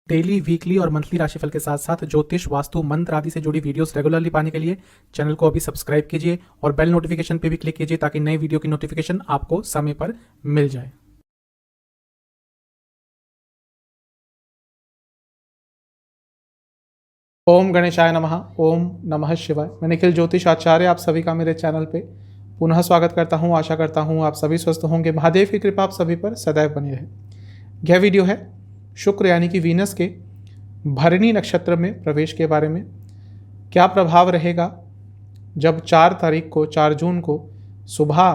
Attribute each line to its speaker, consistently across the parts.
Speaker 1: Daily, weekly और monthly राशिफल के साथ साथ ज्योतिष, वास्तु, मंत्र आदि से जुड़ी वीडियोस रेगुलरली पाने के लिए चैनल को अभी सब्सक्राइब कीजिए और बेल नोटिफिकेशन पे भी क्लिक कीजिए ताकि नई वीडियो की नोटिफिकेशन आपको समय पर मिल जाए। ओम गणेशाय नमः। ओम नमः शिवाय। मैं निखिल ज्योतिष आचार्य आप सभी का मेरे चैनल पे पुनः स्वागत करता हूँ। आशा करता हूँ आप सभी स्वस्थ होंगे। महादेव की कृपा आप सभी पर सदैव बनी रहे। यह वीडियो है शुक्र यानी कि वीनस के भरणी नक्षत्र में प्रवेश के बारे में। क्या प्रभाव रहेगा जब 4 जून को सुबह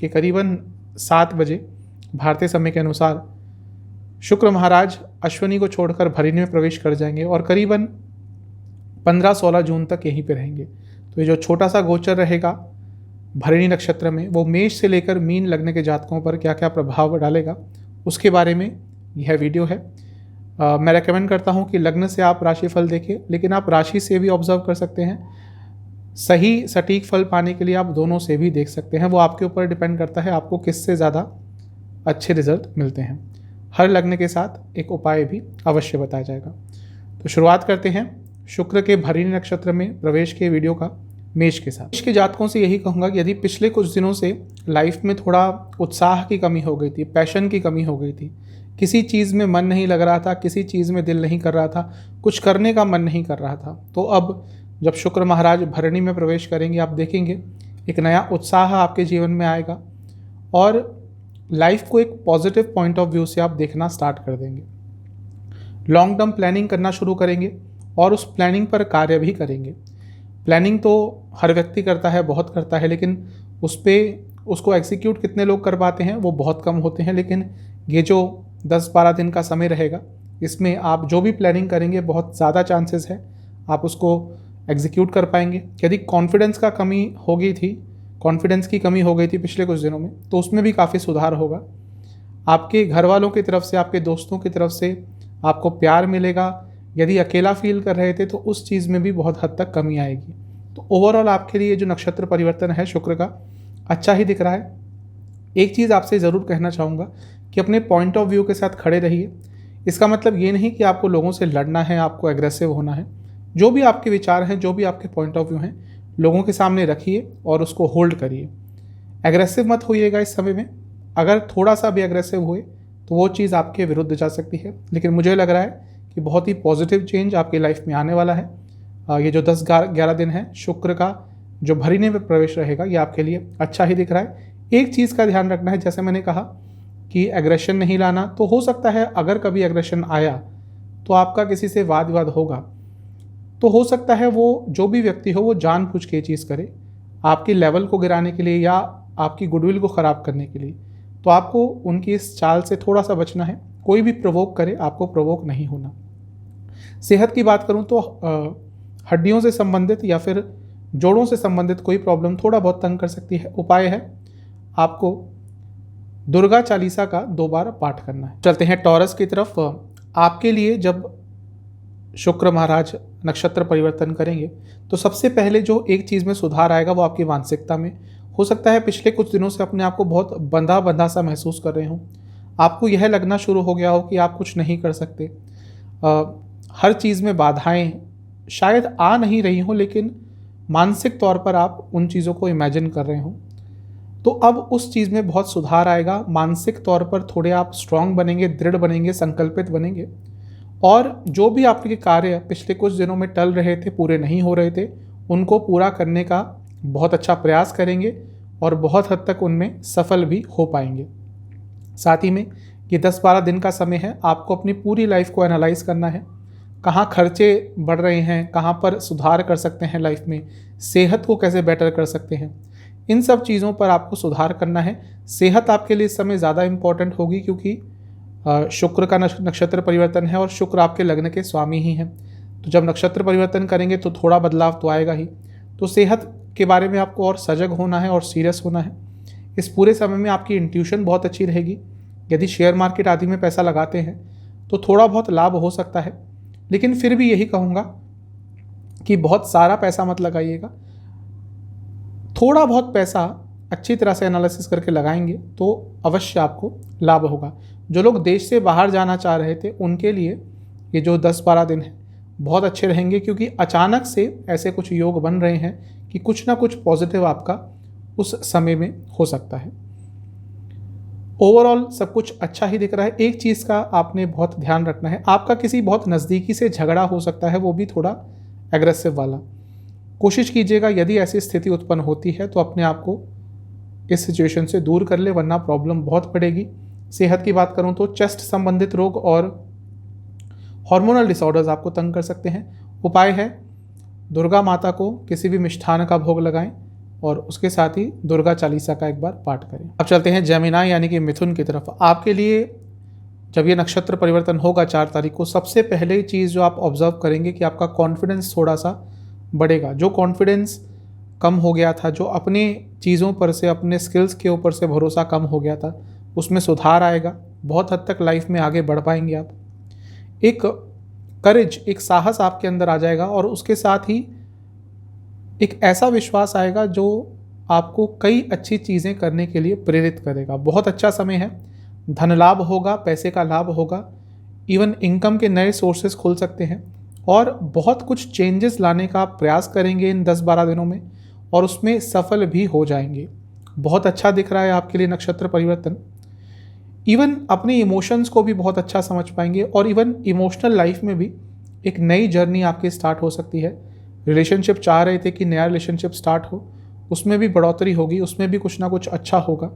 Speaker 1: के करीबन 7 बजे भारतीय समय के अनुसार शुक्र महाराज अश्विनी को छोड़कर भरणी में प्रवेश कर जाएंगे और करीबन 15-16 जून तक यहीं पे रहेंगे। तो ये जो छोटा सा गोचर रहेगा भरणी नक्षत्र में, वो मेष से लेकर मीन लगने के जातकों पर क्या क्या प्रभाव डालेगा उसके बारे में यह वीडियो है। मैं रेकमेंड करता हूँ कि लग्न से आप राशिफल देखें, लेकिन आप राशि से भी ऑब्जर्व कर सकते हैं। सही सटीक फल पाने के लिए आप दोनों से भी देख सकते हैं। वो आपके ऊपर डिपेंड करता है आपको किससे ज़्यादा अच्छे रिजल्ट मिलते हैं। हर लग्न के साथ एक उपाय भी अवश्य बताया जाएगा। तो शुरुआत करते हैं शुक्र के भरणी नक्षत्र में प्रवेश के वीडियो का मेष के साथ। मेष के जातकों से यही कहूँगा कि यदि पिछले कुछ दिनों से लाइफ में थोड़ा उत्साह की कमी हो गई थी, पैशन की कमी हो गई थी, किसी चीज़ में मन नहीं लग रहा था, किसी चीज़ में दिल नहीं कर रहा था, कुछ करने का मन नहीं कर रहा था, तो अब जब शुक्र महाराज भरणी में प्रवेश करेंगे आप देखेंगे एक नया उत्साह आपके जीवन में आएगा और लाइफ को एक पॉजिटिव पॉइंट ऑफ व्यू से आप देखना स्टार्ट कर देंगे। लॉन्ग टर्म प्लानिंग करना शुरू करेंगे और उस प्लानिंग पर कार्य भी करेंगे। प्लानिंग तो हर व्यक्ति करता है, बहुत करता है, लेकिन उसको एग्जीक्यूट कितने लोग कर पाते हैं वो बहुत कम होते हैं। लेकिन ये जो 10-12 दिन का समय रहेगा, इसमें आप जो भी प्लानिंग करेंगे बहुत ज़्यादा चांसेस है आप उसको एग्जीक्यूट कर पाएंगे। यदि कॉन्फिडेंस की कमी हो गई थी पिछले कुछ दिनों में, तो उसमें भी काफ़ी सुधार होगा। आपके घर वालों की तरफ से, आपके दोस्तों की तरफ से आपको प्यार मिलेगा। यदि अकेला फील कर रहे थे तो उस चीज़ में भी बहुत हद तक कमी आएगी। तो ओवरऑल आपके लिए जो नक्षत्र परिवर्तन है शुक्र का, अच्छा ही दिख रहा है। एक चीज़ आपसे ज़रूर कहना चाहूँगा कि अपने पॉइंट ऑफ व्यू के साथ खड़े रहिए। इसका मतलब ये नहीं कि आपको लोगों से लड़ना है, आपको एग्रेसिव होना है। जो भी आपके विचार हैं, जो भी आपके पॉइंट ऑफ व्यू हैं, लोगों के सामने रखिए और उसको होल्ड करिए। एग्रेसिव मत होइएगा इस समय में। अगर थोड़ा सा भी एग्रेसिव हुए तो वो चीज़ आपके विरुद्ध जा सकती है। लेकिन मुझे लग रहा है कि बहुत ही पॉजिटिव चेंज आपकी लाइफ में आने वाला है। ये जो 10-11 दिन है शुक्र का जो भरणी में प्रवेश रहेगा, ये आपके लिए अच्छा ही दिख रहा है। एक चीज़ का ध्यान रखना है, जैसे मैंने कहा कि एग्रेशन नहीं लाना। तो हो सकता है अगर कभी एग्रेशन आया तो आपका किसी से वाद विवाद होगा, तो हो सकता है वो जो भी व्यक्ति हो वो जानबूझ के चीज़ करे आपकी लेवल को गिराने के लिए या आपकी गुडविल को ख़राब करने के लिए। तो आपको उनकी इस चाल से थोड़ा सा बचना है। कोई भी प्रोवोक करे, आपको प्रोवोक नहीं होना। सेहत की बात करूं तो हड्डियों से संबंधित या फिर जोड़ों से संबंधित कोई प्रॉब्लम थोड़ा बहुत तंग कर सकती है। उपाय है आपको दुर्गा चालीसा का 2 बार पाठ करना है। चलते हैं टॉरस की तरफ। आपके लिए जब शुक्र महाराज नक्षत्र परिवर्तन करेंगे तो सबसे पहले जो एक चीज़ में सुधार आएगा वो आपकी मानसिकता में। हो सकता है पिछले कुछ दिनों से अपने आप को बहुत बंधा बंधा सा महसूस कर रहे हो। आपको यह लगना शुरू हो गया हो कि आप कुछ नहीं कर सकते। हर चीज़ में बाधाएं शायद आ नहीं रही हो, लेकिन मानसिक तौर पर आप उन चीज़ों को इमेजिन कर रहे हो। तो अब उस चीज़ में बहुत सुधार आएगा। मानसिक तौर पर थोड़े आप स्ट्रांग बनेंगे, दृढ़ बनेंगे, संकल्पित बनेंगे और जो भी आपके कार्य पिछले कुछ दिनों में टल रहे थे, पूरे नहीं हो रहे थे, उनको पूरा करने का बहुत अच्छा प्रयास करेंगे और बहुत हद तक उनमें सफल भी हो पाएंगे। साथ ही में ये 10-12 दिन का समय है, आपको अपनी पूरी लाइफ को एनालाइज करना है। कहाँ खर्चे बढ़ रहे हैं, कहाँ पर सुधार कर सकते हैं लाइफ में, सेहत को कैसे बेटर कर सकते हैं, इन सब चीज़ों पर आपको सुधार करना है। सेहत आपके लिए इस समय ज़्यादा इम्पॉर्टेंट होगी क्योंकि शुक्र का नक्षत्र परिवर्तन है और शुक्र आपके लग्न के स्वामी ही हैं। तो जब नक्षत्र परिवर्तन करेंगे तो थोड़ा बदलाव तो आएगा ही। तो सेहत के बारे में आपको और सजग होना है और सीरियस होना है। इस पूरे समय में आपकी इंट्यूशन बहुत अच्छी रहेगी। यदि शेयर मार्केट आदि में पैसा लगाते हैं तो थोड़ा बहुत लाभ हो सकता है, लेकिन फिर भी यही कहूँगा कि बहुत सारा पैसा मत लगाइएगा। थोड़ा बहुत पैसा अच्छी तरह से एनालिसिस करके लगाएंगे तो अवश्य आपको लाभ होगा। जो लोग देश से बाहर जाना चाह रहे थे उनके लिए ये जो 10-12 दिन हैं बहुत अच्छे रहेंगे, क्योंकि अचानक से ऐसे कुछ योग बन रहे हैं कि कुछ ना कुछ पॉजिटिव आपका उस समय में हो सकता है। ओवरऑल सब कुछ अच्छा ही दिख रहा है। एक चीज़ का आपने बहुत ध्यान रखना है, आपका किसी बहुत नज़दीकी से झगड़ा हो सकता है, वो भी थोड़ा एग्रेसिव वाला। कोशिश कीजिएगा यदि ऐसी स्थिति उत्पन्न होती है तो अपने आप को इस सिचुएशन से दूर कर ले, वरना प्रॉब्लम बहुत बढ़ेगी। सेहत की बात करूं तो चेस्ट संबंधित रोग और हार्मोनल डिसऑर्डर्स आपको तंग कर सकते हैं। उपाय है दुर्गा माता को किसी भी मिष्ठान का भोग लगाएं और उसके साथ ही दुर्गा चालीसा का एक बार पाठ करें। अब चलते हैं जेमिनाई यानी कि मिथुन की तरफ। आपके लिए जब ये नक्षत्र परिवर्तन होगा 4 तारीख को, सबसे पहले चीज़ जो आप ऑब्जर्व करेंगे कि आपका कॉन्फिडेंस थोड़ा सा बढ़ेगा। जो कॉन्फिडेंस कम हो गया था, जो अपने चीज़ों पर से, अपने स्किल्स के ऊपर से भरोसा कम हो गया था, उसमें सुधार आएगा। बहुत हद तक लाइफ में आगे बढ़ पाएंगे आप। एक करेज, एक साहस आपके अंदर आ जाएगा और उसके साथ ही एक ऐसा विश्वास आएगा जो आपको कई अच्छी चीज़ें करने के लिए प्रेरित करेगा। बहुत अच्छा समय है, धन लाभ होगा, पैसे का लाभ होगा, इवन इनकम के नए सोर्सेज खुल सकते हैं और बहुत कुछ चेंजेस लाने का आप प्रयास करेंगे इन 10-12 दिनों में और उसमें सफल भी हो जाएंगे। बहुत अच्छा दिख रहा है आपके लिए नक्षत्र परिवर्तन। इवन अपने इमोशंस को भी बहुत अच्छा समझ पाएंगे और इवन इमोशनल लाइफ में भी एक नई जर्नी आपकी स्टार्ट हो सकती है। रिलेशनशिप चाह रहे थे कि नया रिलेशनशिप स्टार्ट हो, उसमें भी बढ़ोतरी होगी, उसमें भी कुछ ना कुछ अच्छा होगा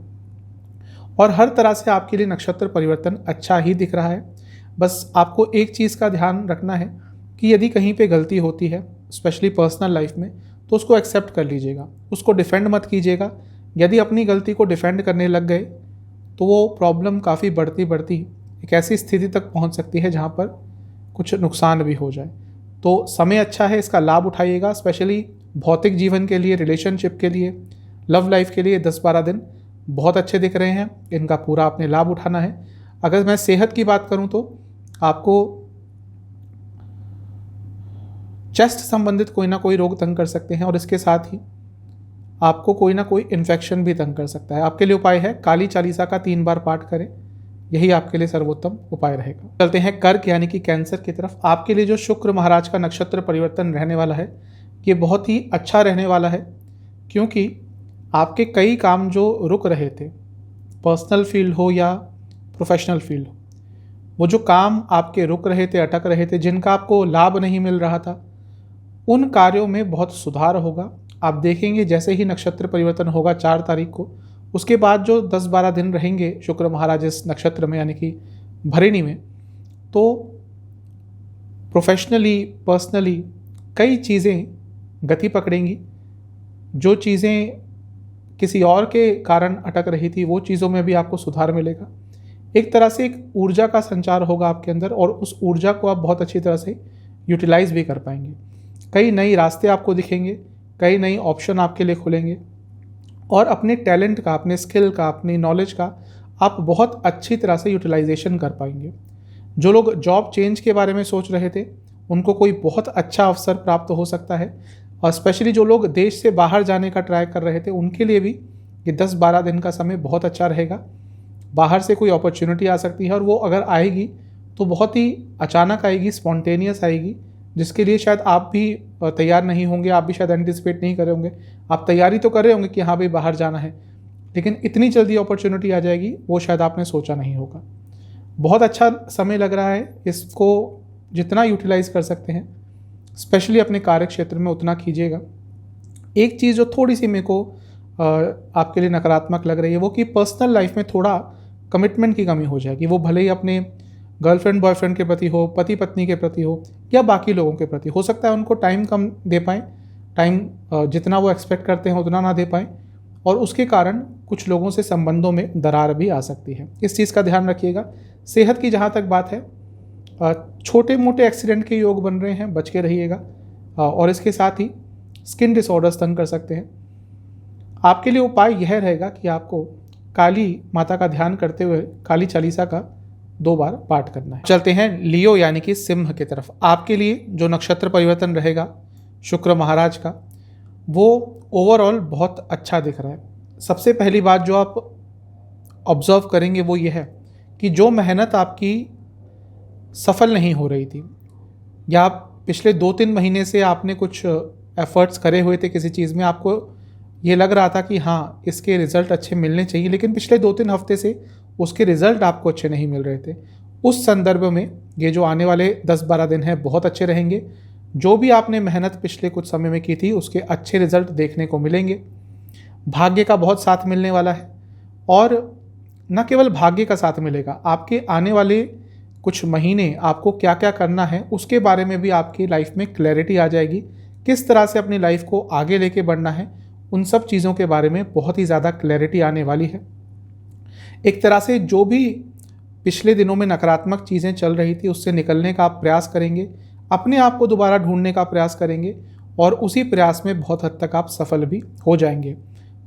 Speaker 1: और हर तरह से आपके लिए नक्षत्र परिवर्तन अच्छा ही दिख रहा है। बस आपको एक चीज़ का ध्यान रखना है कि यदि कहीं पे गलती होती है, स्पेशली पर्सनल लाइफ में, तो उसको एक्सेप्ट कर लीजिएगा, उसको डिफेंड मत कीजिएगा। यदि अपनी गलती को डिफेंड करने लग गए तो वो प्रॉब्लम काफ़ी बढ़ती बढ़ती एक ऐसी स्थिति तक पहुंच सकती है जहां पर कुछ नुकसान भी हो जाए। तो समय अच्छा है, इसका लाभ उठाइएगा। स्पेशली भौतिक जीवन के लिए, रिलेशनशिप के लिए, लव लाइफ के लिए 10-12 दिन बहुत अच्छे दिख रहे हैं, इनका पूरा आपने लाभ उठाना है। अगर मैं सेहत की बात करूं तो आपको चेस्ट संबंधित कोई ना कोई रोग तंग कर सकते हैं और इसके साथ ही आपको कोई ना कोई इन्फेक्शन भी तंग कर सकता है। आपके लिए उपाय है काली चालीसा का 3 बार पाठ करें, यही आपके लिए सर्वोत्तम उपाय रहेगा। चलते हैं कर्क यानी कि कैंसर की तरफ। आपके लिए जो शुक्र महाराज का नक्षत्र परिवर्तन रहने वाला है, ये बहुत ही अच्छा रहने वाला है, क्योंकि आपके कई काम जो रुक रहे थे, पर्सनल फील्ड हो या प्रोफेशनल फील्ड हो, वो जो काम आपके रुक रहे थे, अटक रहे थे, जिनका आपको लाभ नहीं मिल रहा था, उन कार्यों में बहुत सुधार होगा। आप देखेंगे जैसे ही नक्षत्र परिवर्तन होगा 4 तारीख को, उसके बाद जो 10-12 दिन रहेंगे शुक्र महाराज इस नक्षत्र में यानी कि भरिणी में, तो प्रोफेशनली, पर्सनली कई चीज़ें गति पकड़ेंगी। जो चीज़ें किसी और के कारण अटक रही थी, वो चीज़ों में भी आपको सुधार मिलेगा। एक तरह से एक ऊर्जा का संचार होगा आपके अंदर और उस ऊर्जा को आप बहुत अच्छी तरह से यूटिलाइज भी कर पाएंगे। कई नई रास्ते आपको दिखेंगे, कई नई ऑप्शन आपके लिए खुलेंगे और अपने टैलेंट का, अपने स्किल का, अपनी नॉलेज का आप बहुत अच्छी तरह से यूटिलाइजेशन कर पाएंगे। जो लोग जॉब चेंज के बारे में सोच रहे थे, उनको कोई बहुत अच्छा अवसर प्राप्त हो सकता है और स्पेशली जो लोग देश से बाहर जाने का ट्राई कर रहे थे, उनके लिए भी ये 10-12 दिन का समय बहुत अच्छा रहेगा। बाहर से कोई अपॉर्चुनिटी आ सकती है और वो अगर आएगी तो बहुत ही अचानक आएगी, स्पॉन्टेनियस आएगी, जिसके लिए शायद आप भी तैयार नहीं होंगे, आप भी शायद एंटिसिपेट नहीं कर रहे होंगे। आप तैयारी तो कर रहे होंगे कि हाँ भाई बाहर जाना है, लेकिन इतनी जल्दी अपॉर्चुनिटी आ जाएगी वो शायद आपने सोचा नहीं होगा। बहुत अच्छा समय लग रहा है, इसको जितना यूटिलाइज कर सकते हैं स्पेशली अपने कार्य क्षेत्र में उतना कीजिएगा। एक चीज़ जो थोड़ी सी मेरे को आपके लिए नकारात्मक लग रही है, वो कि पर्सनल लाइफ में थोड़ा कमिटमेंट की कमी हो जाएगी। वो भले ही अपने गर्लफ्रेंड बॉयफ्रेंड के प्रति हो, पति पत्नी के प्रति हो या बाकी लोगों के प्रति, हो सकता है उनको टाइम कम दे पाएँ, टाइम जितना वो एक्सपेक्ट करते हैं उतना ना दे पाएँ और उसके कारण कुछ लोगों से संबंधों में दरार भी आ सकती है। इस चीज़ का ध्यान रखिएगा। सेहत की जहाँ तक बात है, छोटे मोटे एक्सीडेंट के योग बन रहे हैं, बच के रहिएगा और इसके साथ ही स्किन डिसऑर्डर्स तंग कर सकते हैं। आपके लिए उपाय यह रहेगा कि आपको काली माता का ध्यान करते हुए काली चालीसा का 2 बार पाठ करना है। चलते हैं लियो यानी कि सिंह की तरफ। आपके लिए जो नक्षत्र परिवर्तन रहेगा शुक्र महाराज का, वो ओवरऑल बहुत अच्छा दिख रहा है। सबसे पहली बात जो आप ऑब्जर्व करेंगे वो ये है कि जो मेहनत आपकी सफल नहीं हो रही थी, या पिछले 2-3 महीने से आपने कुछ एफर्ट्स करे हुए थे किसी चीज़ में, आपको ये लग रहा था कि हाँ इसके रिज़ल्ट अच्छे मिलने चाहिए, लेकिन पिछले 2-3 हफ्ते से उसके रिज़ल्ट आपको अच्छे नहीं मिल रहे थे। उस संदर्भ में ये जो आने वाले 10-12 दिन हैं बहुत अच्छे रहेंगे। जो भी आपने मेहनत पिछले कुछ समय में की थी उसके अच्छे रिज़ल्ट देखने को मिलेंगे। भाग्य का बहुत साथ मिलने वाला है, और न केवल भाग्य का साथ मिलेगा, आपके आने वाले कुछ महीने आपको क्या क्या करना है उसके बारे में भी आपकी लाइफ में क्लैरिटी आ जाएगी। किस तरह से अपनी लाइफ को आगे लेके बढ़ना है, उन सब चीज़ों के बारे में बहुत ही ज़्यादा क्लैरिटी आने वाली है। एक तरह से जो भी पिछले दिनों में नकारात्मक चीज़ें चल रही थी उससे निकलने का आप प्रयास करेंगे, अपने आप को दोबारा ढूंढने का प्रयास करेंगे, और उसी प्रयास में बहुत हद तक आप सफल भी हो जाएंगे।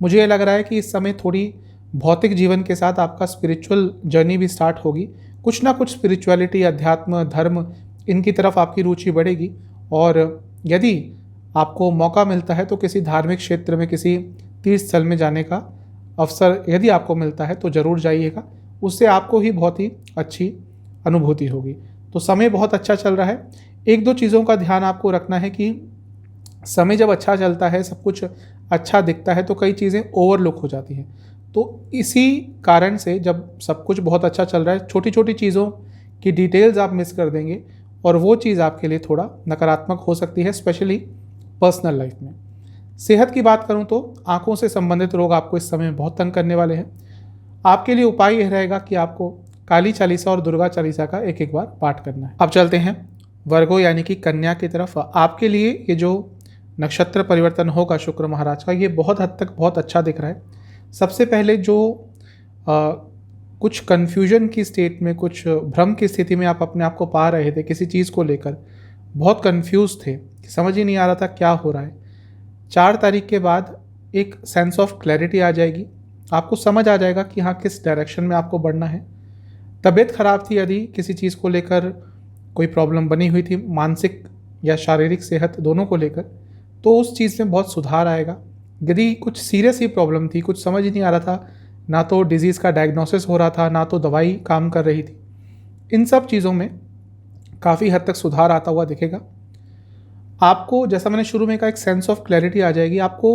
Speaker 1: मुझे ये लग रहा है कि इस समय थोड़ी भौतिक जीवन के साथ आपका स्पिरिचुअल जर्नी भी स्टार्ट होगी। कुछ ना कुछ स्पिरिचुअलिटी, अध्यात्म, धर्म, इनकी तरफ आपकी रुचि बढ़ेगी, और यदि आपको मौका मिलता है तो किसी धार्मिक क्षेत्र में, किसी तीर्थ स्थल में जाने का अवसर यदि आपको मिलता है तो ज़रूर जाइएगा। उससे आपको ही बहुत ही अच्छी अनुभूति होगी। तो समय बहुत अच्छा चल रहा है। एक दो चीज़ों का ध्यान आपको रखना है कि समय जब अच्छा चलता है, सब कुछ अच्छा दिखता है, तो कई चीज़ें ओवरलुक हो जाती हैं। तो इसी कारण से जब सब कुछ बहुत अच्छा चल रहा है, छोटी छोटी चीज़ों की डिटेल्स आप मिस कर देंगे, और वो चीज़ आपके लिए थोड़ा नकारात्मक हो सकती है, स्पेशली पर्सनल लाइफ में। सेहत की बात करूं तो आंखों से संबंधित रोग आपको इस समय बहुत तंग करने वाले हैं। आपके लिए उपाय यह रहेगा कि आपको काली चालीसा और दुर्गा चालीसा का एक एक बार पाठ करना है। अब चलते हैं वर्गो यानी कि कन्या की तरफ। आपके लिए ये जो नक्षत्र परिवर्तन होगा शुक्र महाराज का, ये बहुत हद तक बहुत अच्छा दिख रहा है। सबसे पहले जो कुछ कन्फ्यूजन की स्टेट में, कुछ भ्रम की स्थिति में आप अपने आप को पा रहे थे, किसी चीज़ को लेकर बहुत कन्फ्यूज थे, समझ ही नहीं आ रहा था क्या हो रहा है, 4 तारीख के बाद एक सेंस ऑफ क्लैरिटी आ जाएगी। आपको समझ आ जाएगा कि हाँ किस डायरेक्शन में आपको बढ़ना है। तबीयत खराब थी, यदि किसी चीज़ को लेकर कोई प्रॉब्लम बनी हुई थी, मानसिक या शारीरिक सेहत दोनों को लेकर, तो उस चीज़ में बहुत सुधार आएगा। यदि कुछ सीरियस ही प्रॉब्लम थी, कुछ समझ ही नहीं आ रहा था, ना तो डिजीज़ का डायग्नोसिस हो रहा था, ना तो दवाई काम कर रही थी, इन सब चीज़ों में काफ़ी हद तक सुधार आता हुआ दिखेगा। आपको, जैसा मैंने शुरू में कहा, एक सेंस ऑफ क्लैरिटी आ जाएगी। आपको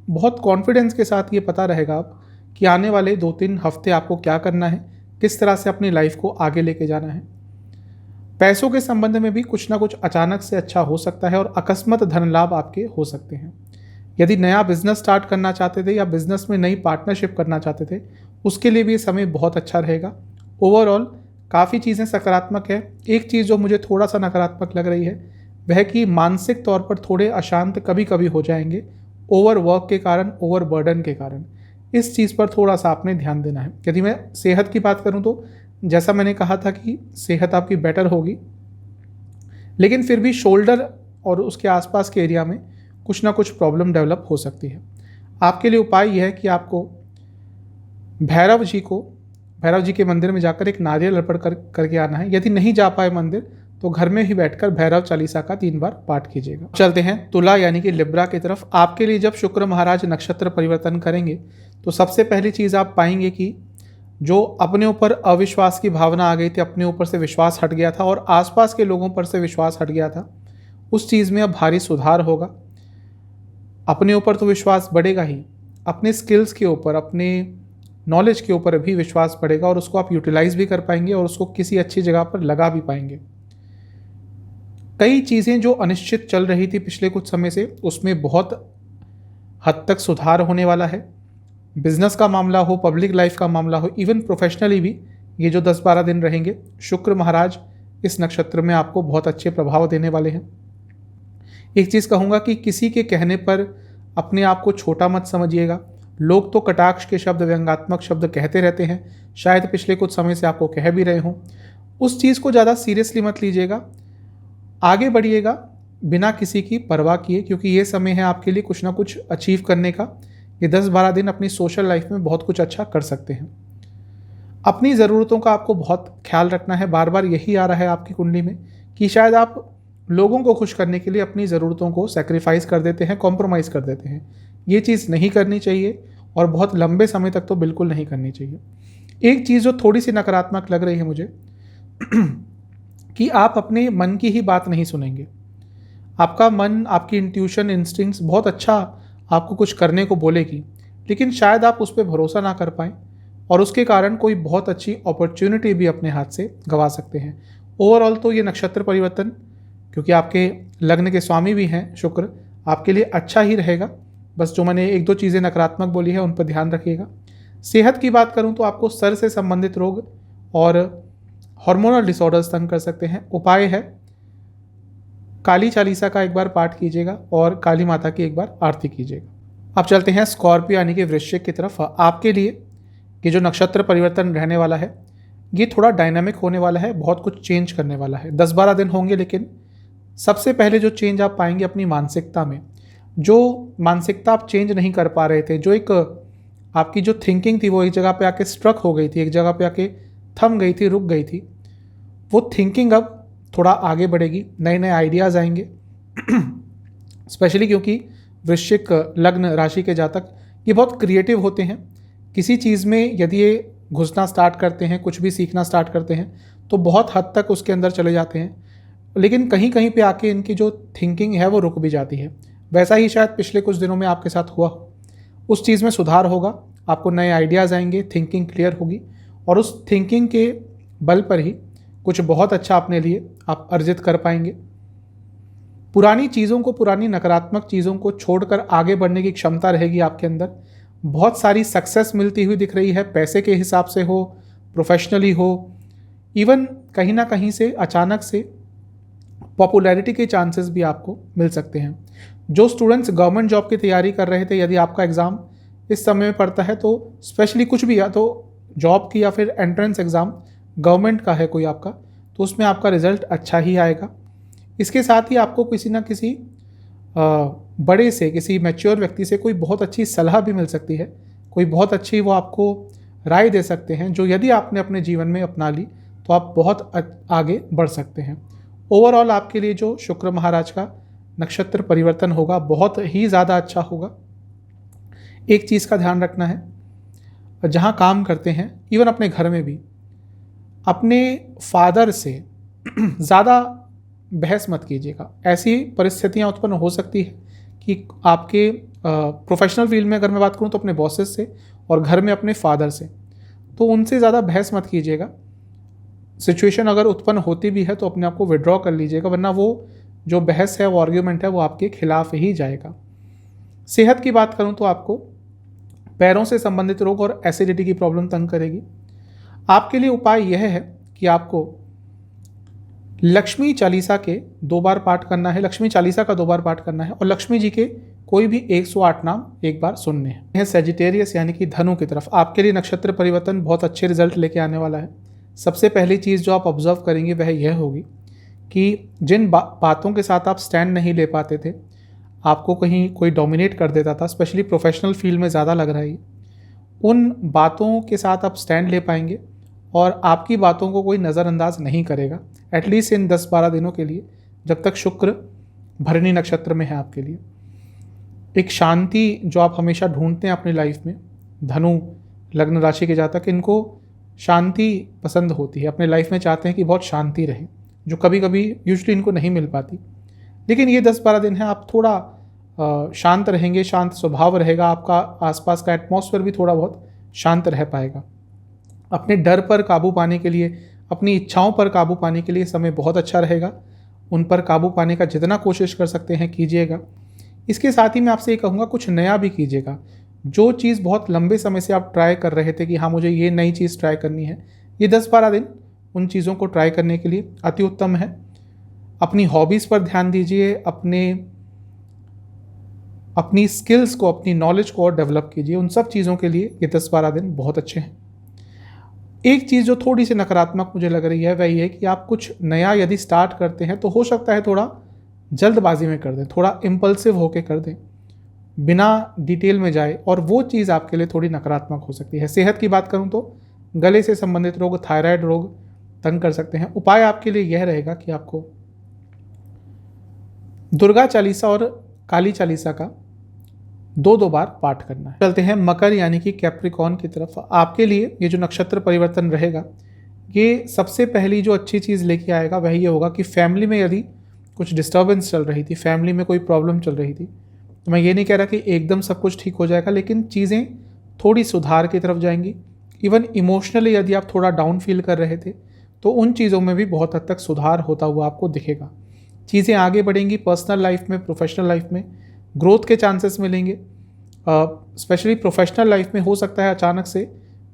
Speaker 1: बहुत कॉन्फिडेंस के साथ ये पता रहेगा अब कि आने वाले 2-3 हफ्ते आपको क्या करना है, किस तरह से अपनी लाइफ को आगे लेके जाना है। पैसों के संबंध में भी कुछ ना कुछ अचानक से अच्छा हो सकता है, और अकस्मात धन लाभ आपके हो सकते हैं। यदि नया बिजनेस स्टार्ट करना चाहते थे या बिजनेस में नई पार्टनरशिप करना चाहते थे, उसके लिए भी ये समय बहुत अच्छा रहेगा। ओवरऑल काफ़ी चीज़ें सकारात्मक है। एक चीज़ जो मुझे थोड़ा सा नकारात्मक लग रही है वह कि मानसिक तौर पर थोड़े अशांत कभी कभी हो जाएंगे, ओवर वर्क के कारण, ओवर बर्डन के कारण। इस चीज़ पर थोड़ा सा आपने ध्यान देना है। यदि मैं सेहत की बात करूं तो जैसा मैंने कहा था कि सेहत आपकी बेटर होगी, लेकिन फिर भी शोल्डर और उसके आसपास के एरिया में कुछ ना कुछ प्रॉब्लम डेवलप हो सकती है। आपके लिए उपाय यह है कि आपको भैरव जी के मंदिर में जाकर एक नारियल अर्पण करके आना है। यदि नहीं जा पाए मंदिर तो घर में ही बैठकर भैरव चालीसा का 3 बार पाठ कीजिएगा। चलते हैं तुला यानी कि लिब्रा की तरफ। आपके लिए जब शुक्र महाराज नक्षत्र परिवर्तन करेंगे तो सबसे पहली चीज़ आप पाएंगे कि जो अपने ऊपर अविश्वास की भावना आ गई थी, अपने ऊपर से विश्वास हट गया था और आसपास के लोगों पर से विश्वास हट गया था, उस चीज़ में अब भारी सुधार होगा। अपने ऊपर तो विश्वास बढ़ेगा ही, अपने स्किल्स के ऊपर, अपने नॉलेज के ऊपर भी विश्वास बढ़ेगा, और उसको आप यूटिलाइज भी कर पाएंगे और उसको किसी अच्छी जगह पर लगा भी पाएंगे। कई चीज़ें जो अनिश्चित चल रही थी पिछले कुछ समय से, उसमें बहुत हद तक सुधार होने वाला है। बिजनेस का मामला हो, पब्लिक लाइफ का मामला हो, इवन प्रोफेशनली भी ये जो 10-12 दिन रहेंगे, शुक्र महाराज इस नक्षत्र में आपको बहुत अच्छे प्रभाव देने वाले हैं। एक चीज़ कहूँगा कि किसी के कहने पर अपने आप को छोटा मत समझिएगा। लोग तो कटाक्ष के शब्द, व्यंग्यात्मक शब्द कहते रहते हैं, शायद पिछले कुछ समय से आपको कह भी रहे हों। उस चीज़ को ज़्यादा सीरियसली मत लीजिएगा, आगे बढ़िएगा बिना किसी की परवाह किए, क्योंकि ये समय है आपके लिए कुछ ना कुछ अचीव करने का। ये 10-12 दिन अपनी सोशल लाइफ में बहुत कुछ अच्छा कर सकते हैं। अपनी ज़रूरतों का आपको बहुत ख्याल रखना है। बार बार यही आ रहा है आपकी कुंडली में कि शायद आप लोगों को खुश करने के लिए अपनी ज़रूरतों को सेक्रीफाइस कर देते हैं, कॉम्प्रोमाइज़ कर देते हैं। ये चीज़ नहीं करनी चाहिए, और बहुत लंबे समय तक तो बिल्कुल नहीं करनी चाहिए। एक चीज़ जो थोड़ी सी नकारात्मक लग रही है मुझे कि आप अपने मन की ही बात नहीं सुनेंगे। आपका मन, आपकी इंट्यूशन, इंस्टिंक्ट्स बहुत अच्छा आपको कुछ करने को बोलेगी, लेकिन शायद आप उस पर भरोसा ना कर पाएँ और उसके कारण कोई बहुत अच्छी अपॉर्चुनिटी भी अपने हाथ से गंवा सकते हैं। ओवरऑल तो ये नक्षत्र परिवर्तन, क्योंकि आपके लग्न के स्वामी भी हैं शुक्र, आपके लिए अच्छा ही रहेगा। बस जो मैंने एक दो चीज़ें नकारात्मक बोली है उन पर ध्यान रखिएगा। सेहत की बात करूं तो आपको सर से संबंधित रोग और हार्मोनल डिसऑर्डर्स तंग कर सकते हैं। उपाय है काली चालीसा का एक बार पाठ कीजिएगा और काली माता की एक बार आरती कीजिएगा। अब चलते हैं स्कॉर्पियो यानी कि वृश्चिक की तरफ। आपके लिए ये जो नक्षत्र परिवर्तन रहने वाला है ये थोड़ा डायनामिक होने वाला है, बहुत कुछ चेंज करने वाला है। 10-12 दिन होंगे, लेकिन सबसे पहले जो चेंज आप पाएंगे अपनी मानसिकता में, जो मानसिकता आप चेंज नहीं कर पा रहे थे, जो एक आपकी जो थिंकिंग थी वो एक जगह पे आके स्ट्रक हो गई थी, एक जगह पे आके थम गई थी, रुक गई थी, वो थिंकिंग अब थोड़ा आगे बढ़ेगी, नए नए आइडियाज़ आएंगे। स्पेशली क्योंकि वृश्चिक लग्न राशि के जातक ये बहुत क्रिएटिव होते हैं। किसी चीज़ में यदि ये घुसना स्टार्ट करते हैं, कुछ भी सीखना स्टार्ट करते हैं, तो बहुत हद तक उसके अंदर चले जाते हैं, लेकिन कहीं कहीं पे आके इनकी जो थिंकिंग है वो रुक भी जाती है। वैसा ही शायद पिछले कुछ दिनों में आपके साथ हुआ हो। उस चीज़ में सुधार होगा, आपको नए आइडियाज़ आएंगे, थिंकिंग क्लियर होगी और उस थिंकिंग के बल पर ही कुछ बहुत अच्छा अपने लिए आप अर्जित कर पाएंगे। पुरानी चीज़ों को, पुरानी नकारात्मक चीज़ों को छोड़कर आगे बढ़ने की क्षमता रहेगी आपके अंदर। बहुत सारी सक्सेस मिलती हुई दिख रही है, पैसे के हिसाब से हो, प्रोफेशनली हो, इवन कहीं ना कहीं से अचानक से पॉपुलैरिटी के चांसेस भी आपको मिल सकते हैं। जो स्टूडेंट्स गवर्नमेंट जॉब की तैयारी कर रहे थे, यदि आपका एग्ज़ाम इस समय में पड़ता है तो स्पेशली कुछ भी, या तो जॉब की या फिर एंट्रेंस एग्ज़ाम गवर्नमेंट का है कोई आपका, तो उसमें आपका रिजल्ट अच्छा ही आएगा। इसके साथ ही आपको किसी ना किसी बड़े से, किसी मैच्योर व्यक्ति से कोई बहुत अच्छी सलाह भी मिल सकती है, कोई बहुत अच्छी वो आपको राय दे सकते हैं, जो यदि आपने अपने जीवन में अपना ली तो आप बहुत आगे बढ़ सकते हैं। ओवरऑल आपके लिए जो शुक्र महाराज का नक्षत्र परिवर्तन होगा बहुत ही ज़्यादा अच्छा होगा। एक चीज़ का ध्यान रखना है, जहाँ काम करते हैं, इवन अपने घर में भी, अपने फादर से ज़्यादा बहस मत कीजिएगा। ऐसी परिस्थितियाँ उत्पन्न हो सकती है कि आपके प्रोफेशनल फील्ड में अगर मैं बात करूँ तो अपने बॉसेस से, और घर में अपने फादर से, तो उनसे ज़्यादा बहस मत कीजिएगा। सिचुएशन अगर उत्पन्न होती भी है तो अपने आप को विड्रॉ कर लीजिएगा, वरना वो जो बहस है, वो आर्ग्यूमेंट है, वो आपके खिलाफ ही जाएगा। सेहत की बात करूँ तो आपको पैरों से संबंधित रोग और एसिडिटी की प्रॉब्लम तंग करेगी। आपके लिए उपाय यह है कि आपको लक्ष्मी चालीसा के 2 बार पाठ करना है, लक्ष्मी चालीसा का 2 बार पाठ करना है, और लक्ष्मी जी के कोई भी 108 नाम एक बार सुनने हैं। यह सेजिटेरियस यानी कि धनु की तरफ आपके लिए नक्षत्र परिवर्तन बहुत अच्छे रिजल्ट लेके आने वाला है। सबसे पहली चीज़ जो आप ऑब्जर्व करेंगे वह यह होगी कि जिन बातों के साथ आप स्टैंड नहीं ले पाते थे, आपको कहीं कोई डोमिनेट कर देता था, स्पेशली प्रोफेशनल फील्ड में ज़्यादा लग रहा है, उन बातों के साथ आप स्टैंड ले पाएंगे और आपकी बातों को कोई नज़रअंदाज नहीं करेगा, एटलीस्ट इन 10-12 दिनों के लिए, जब तक शुक्र भरणी नक्षत्र में है आपके लिए। एक शांति जो आप हमेशा ढूंढते हैं अपनी लाइफ में, धनु लग्न राशि के जातक, इनको शांति पसंद होती है, अपने लाइफ में चाहते हैं कि बहुत शांति रहे, जो कभी कभी यूजुअली इनको नहीं मिल पाती। लेकिन ये 10-12 दिन है, आप थोड़ा शांत रहेंगे, शांत स्वभाव रहेगा आपका, आसपास का एटमॉस्फेयर भी थोड़ा बहुत शांत रह पाएगा। अपने डर पर काबू पाने के लिए, अपनी इच्छाओं पर काबू पाने के लिए समय बहुत अच्छा रहेगा। उन पर काबू पाने का जितना कोशिश कर सकते हैं कीजिएगा। इसके साथ ही मैं आपसे ये कहूँगा, कुछ नया भी कीजिएगा। जो चीज़ बहुत लंबे समय से आप ट्राई कर रहे थे कि हाँ मुझे ये नई चीज़ ट्राई करनी है, ये 10-12 दिन उन चीज़ों को ट्राई करने के लिए अति उत्तम है। अपनी हॉबीज़ पर ध्यान दीजिए, अपनी स्किल्स को, अपनी नॉलेज को और डेवलप कीजिए। उन सब चीज़ों के लिए ये 10-12 दिन बहुत अच्छे हैं। एक चीज़ जो थोड़ी सी नकारात्मक मुझे लग रही है वह ये है कि आप कुछ नया यदि स्टार्ट करते हैं तो हो सकता है थोड़ा जल्दबाजी में कर दें, थोड़ा इम्पल्सिव होकर कर दें, बिना डिटेल में जाए, और वो चीज़ आपके लिए थोड़ी नकारात्मक हो सकती है। सेहत की बात करूँ तो गले से संबंधित रोग, थायराइड रोग तंग कर सकते हैं। उपाय आपके लिए यह रहेगा कि आपको दुर्गा चालीसा और काली चालीसा का 2-2 बार पाठ करना है। चलते हैं मकर यानी कि कैप्रिकॉर्न की तरफ। आपके लिए ये जो नक्षत्र परिवर्तन रहेगा ये सबसे पहली जो अच्छी चीज़ लेके आएगा वह ये होगा कि फैमिली में यदि कुछ डिस्टर्बेंस चल रही थी, फैमिली में कोई प्रॉब्लम चल रही थी, तो मैं ये नहीं कह रहा कि एकदम सब कुछ ठीक हो जाएगा, लेकिन चीज़ें थोड़ी सुधार की तरफ जाएंगी। इवन इमोशनली यदि आप थोड़ा डाउन फील कर रहे थे तो उन चीज़ों में भी बहुत हद तक सुधार होता हुआ आपको दिखेगा। चीज़ें आगे बढ़ेंगी, पर्सनल लाइफ में, प्रोफेशनल लाइफ में ग्रोथ के चांसेस मिलेंगे। स्पेशली प्रोफेशनल लाइफ में हो सकता है अचानक से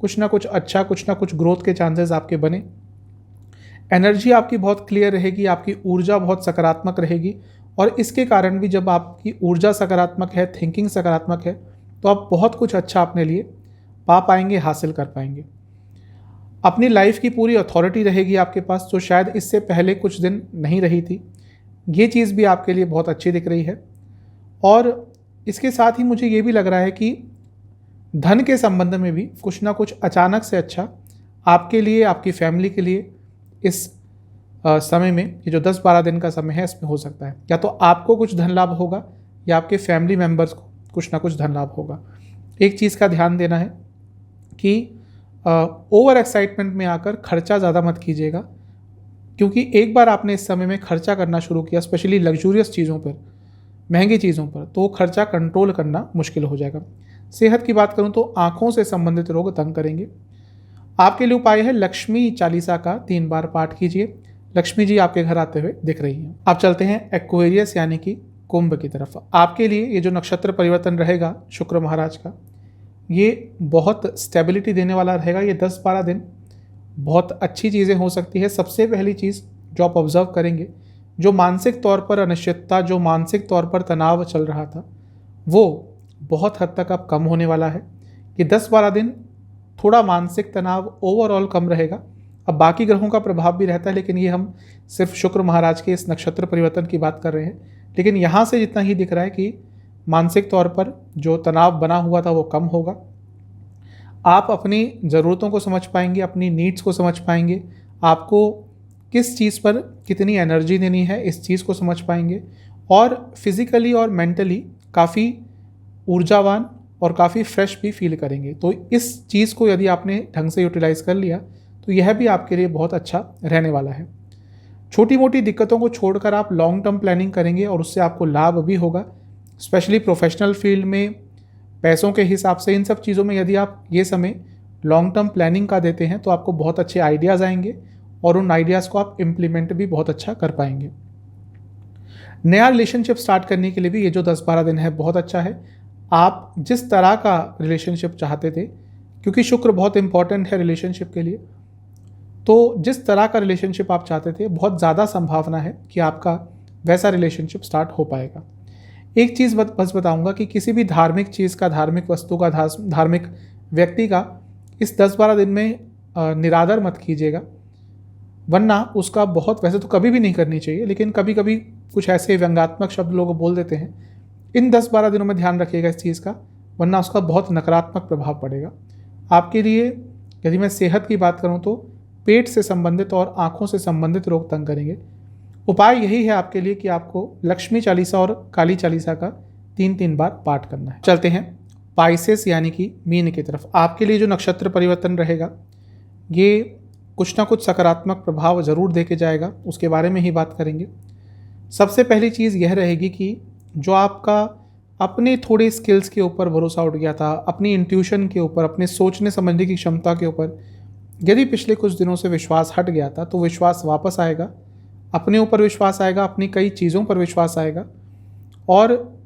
Speaker 1: कुछ ना कुछ अच्छा, कुछ ना कुछ ग्रोथ के चांसेस आपके बने। एनर्जी आपकी बहुत क्लियर रहेगी, आपकी ऊर्जा बहुत सकारात्मक रहेगी, और इसके कारण भी जब आपकी ऊर्जा सकारात्मक है, थिंकिंग सकारात्मक है, तो आप बहुत कुछ अच्छा अपने लिए पा पाएंगे, हासिल कर पाएंगे। अपनी लाइफ की पूरी अथॉरिटी रहेगी आपके पास, जो शायद इससे पहले कुछ दिन नहीं रही थी। ये चीज़ भी आपके लिए बहुत अच्छी दिख रही है। और इसके साथ ही मुझे ये भी लग रहा है कि धन के संबंध में भी कुछ ना कुछ अचानक से अच्छा आपके लिए, आपकी फैमिली के लिए इस समय में, ये जो 10-12 दिन का समय है, इसमें हो सकता है। या तो आपको कुछ धन लाभ होगा या आपके फैमिली मेम्बर्स को कुछ ना कुछ धन लाभ होगा। एक चीज़ का ध्यान देना है कि ओवर एक्साइटमेंट में आकर खर्चा ज़्यादा मत कीजिएगा, क्योंकि एक बार आपने इस समय में खर्चा करना शुरू किया, स्पेशली लग्जूरियस चीज़ों पर, महंगी चीज़ों पर, तो खर्चा कंट्रोल करना मुश्किल हो जाएगा। सेहत की बात करूं तो आँखों से संबंधित रोग तंग करेंगे। आपके लिए उपाय है लक्ष्मी चालीसा का 3 बार पाठ कीजिए। लक्ष्मी जी आपके घर आते हुए दिख रही हैं। अब चलते हैं एक्वेरियस यानी कि कुंभ की तरफ। आपके लिए ये जो नक्षत्र परिवर्तन रहेगा शुक्र महाराज का, ये बहुत स्टेबिलिटी देने वाला रहेगा। ये 10-12 दिन बहुत अच्छी चीज़ें हो सकती है। सबसे पहली चीज़ जो आप ऑब्जर्व करेंगे, जो मानसिक तौर पर अनिश्चितता, जो मानसिक तौर पर तनाव चल रहा था, वो बहुत हद तक अब कम होने वाला है। कि 10-12 दिन थोड़ा मानसिक तनाव ओवरऑल कम रहेगा। अब बाकी ग्रहों का प्रभाव भी रहता है, लेकिन ये हम सिर्फ शुक्र महाराज के इस नक्षत्र परिवर्तन की बात कर रहे हैं। लेकिन यहाँ से जितना ही दिख रहा है कि मानसिक तौर पर जो तनाव बना हुआ था वो कम होगा। आप अपनी ज़रूरतों को समझ पाएंगे, अपनी नीड्स को समझ पाएंगे, आपको किस चीज़ पर कितनी एनर्जी देनी है इस चीज़ को समझ पाएंगे, और फिज़िकली और मेंटली काफ़ी ऊर्जावान और काफ़ी फ्रेश भी फील करेंगे। तो इस चीज़ को यदि आपने ढंग से यूटिलाइज़ कर लिया तो यह भी आपके लिए बहुत अच्छा रहने वाला है। छोटी मोटी दिक्कतों को छोड़कर आप लॉन्ग टर्म प्लानिंग करेंगे और उससे आपको लाभ भी होगा। स्पेशली प्रोफेशनल फील्ड में, पैसों के हिसाब से, इन सब चीज़ों में यदि आप ये समय लॉन्ग टर्म प्लानिंग का देते हैं तो आपको बहुत अच्छे आइडियाज़ आएंगे और उन आइडियाज़ को आप इम्प्लीमेंट भी बहुत अच्छा कर पाएंगे। नया रिलेशनशिप स्टार्ट करने के लिए भी ये जो 10-12 दिन है बहुत अच्छा है। आप जिस तरह का रिलेशनशिप चाहते थे, क्योंकि शुक्र बहुत इंपॉर्टेंट है रिलेशनशिप के लिए, तो जिस तरह का रिलेशनशिप आप चाहते थे, बहुत ज़्यादा संभावना है कि आपका वैसा रिलेशनशिप स्टार्ट हो पाएगा। एक चीज़ बस बताऊंगा कि किसी भी धार्मिक चीज़ का, धार्मिक वस्तु का, धार्मिक व्यक्ति का इस 10-12 दिन में निरादर मत कीजिएगा, वरना उसका बहुत, वैसे तो कभी भी नहीं करनी चाहिए, लेकिन कभी कभी कुछ ऐसे व्यंग्यात्मक शब्द लोग बोल देते हैं। इन 10-12 दिनों में ध्यान रखिएगा इस चीज़ का, वरना उसका बहुत नकारात्मक प्रभाव पड़ेगा आपके लिए। यदि मैं सेहत की बात करूं तो पेट से संबंधित और आँखों से संबंधित रोग तंग करेंगे। उपाय यही है आपके लिए कि आपको लक्ष्मी चालीसा और काली चालीसा का 3-3 बार पाठ करना है। चलते हैं पाइसेस यानी कि मीन की तरफ। आपके लिए जो नक्षत्र परिवर्तन रहेगा ये कुछ ना कुछ सकारात्मक प्रभाव ज़रूर देके जाएगा, उसके बारे में ही बात करेंगे। सबसे पहली चीज़ यह रहेगी कि जो आपका अपने थोड़े स्किल्स के ऊपर भरोसा उठ गया था, अपनी इंट्यूशन के ऊपर, अपने सोचने समझने की क्षमता के ऊपर यदि पिछले कुछ दिनों से विश्वास हट गया था, तो विश्वास वापस आएगा। अपने ऊपर विश्वास आएगा, अपनी कई चीज़ों पर विश्वास आएगा, और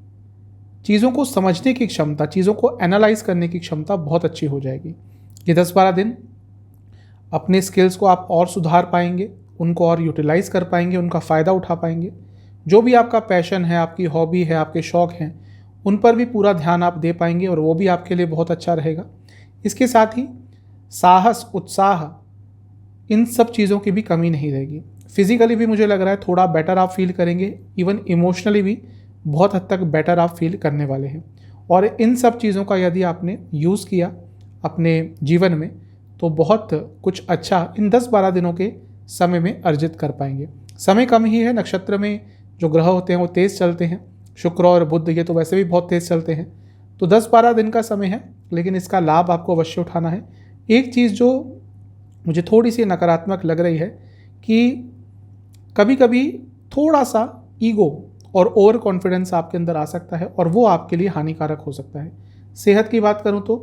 Speaker 1: चीज़ों को समझने की क्षमता, चीज़ों को एनालाइज करने की क्षमता बहुत अच्छी हो जाएगी। ये 10-12 दिन अपने स्किल्स को आप और सुधार पाएंगे, उनको और यूटिलाइज़ कर पाएंगे, उनका फ़ायदा उठा पाएंगे। जो भी आपका पैशन है, आपकी हॉबी है, आपके शौक़ हैं, उन पर भी पूरा ध्यान आप दे पाएंगे और वो भी आपके लिए बहुत अच्छा रहेगा। इसके साथ ही साहस, उत्साह, इन सब चीज़ों की भी कमी नहीं रहेगी। फिज़िकली भी मुझे लग रहा है थोड़ा बेटर आप फील करेंगे, इवन इमोशनली भी बहुत हद तक बेटर आप फील करने वाले हैं। और इन सब चीज़ों का यदि आपने यूज़ किया अपने जीवन में तो बहुत कुछ अच्छा इन 10-12 दिनों के समय में अर्जित कर पाएंगे। समय कम ही है, नक्षत्र में जो ग्रह होते हैं वो तेज़ चलते हैं, शुक्र और बुध ये तो वैसे भी बहुत तेज़ चलते हैं। तो 10-12 दिन का समय है, लेकिन इसका लाभ आपको अवश्य उठाना है। एक चीज़ जो मुझे थोड़ी सी नकारात्मक लग रही है कि कभी कभी थोड़ा सा ईगो और ओवर कॉन्फिडेंस आपके अंदर आ सकता है और वो आपके लिए हानिकारक हो सकता है। सेहत की बात करूं तो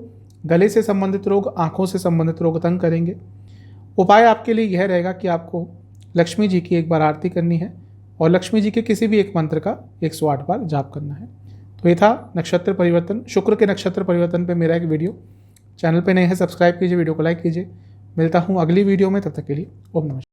Speaker 1: गले से संबंधित रोग, आंखों से संबंधित रोग तंग करेंगे। उपाय आपके लिए यह रहेगा कि आपको लक्ष्मी जी की एक बार आरती करनी है और लक्ष्मी जी के किसी भी एक मंत्र का 108 बार जाप करना है। तो ये था नक्षत्र परिवर्तन, शुक्र के नक्षत्र परिवर्तन पे मेरा एक वीडियो। चैनल पे नए हैं सब्सक्राइब कीजिए, वीडियो को लाइक कीजिए। मिलता हूँ अगली वीडियो में, तब तक के लिए ओम नमः।